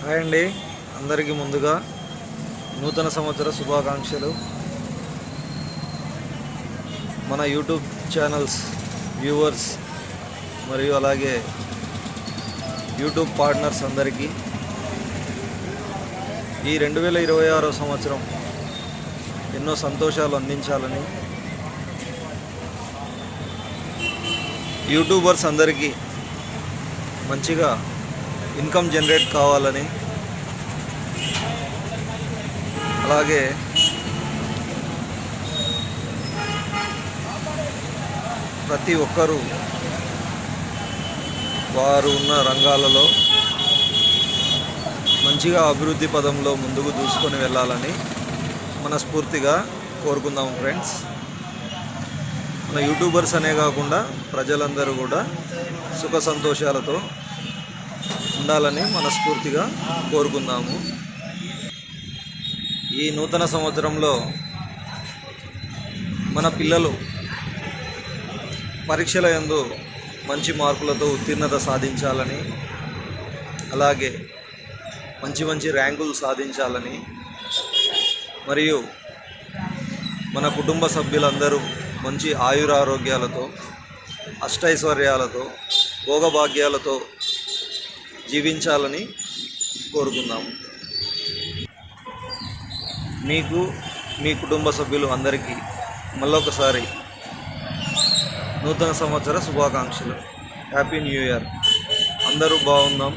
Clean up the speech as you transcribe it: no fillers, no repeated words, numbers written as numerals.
Hi అండి, అందరికీ ముందుగా నూతన సంవత్సర శుభాకాంక్షలు. మన యూట్యూబ్ ఛానల్స్ వ్యూవర్స్ మరియు అలాగే యూట్యూబ్ పార్ట్నర్స్ అందరికీ ఈ 2026 సంవత్సరం ఎన్నో సంతోషాలు అందించాలని, యూట్యూబర్స్ అందరికీ మంచిగా ఇన్కమ్ జనరేట్ కావాలని, అలాగే ప్రతి ఒక్కరూ వారు ఉన్న రంగాలలో మంచిగా అభివృద్ధి పదంలో ముందుకు దూసుకొని వెళ్ళాలని మనస్ఫూర్తిగా కోరుకుందాం ఫ్రెండ్స్. మన యూట్యూబర్స్ అనే కాకుండా ప్రజలందరూ కూడా సుఖ సంతోషాలతో ఉండాలని మనస్ఫూర్తిగా కోరుకుందాము. ఈ నూతన సంవత్సరంలో మన పిల్లలు పరీక్షల యందు మంచి మార్కులతో ఉత్తీర్ణత సాధించాలని, అలాగే మంచి మంచి ర్యాంకులు సాధించాలని, మరియు మన కుటుంబ సభ్యులందరూ మంచి ఆయురారోగ్యాలతో, అష్టైశ్వర్యాలతో, భోగభాగ్యాలతో జీవించాలని కోరుకుందాము. మీకు, మీ కుటుంబ సభ్యులు అందరికీ మళ్ళొకసారి నూతన సంవత్సర శుభాకాంక్షలు. Happy new year. అందరూ బాగుందాం.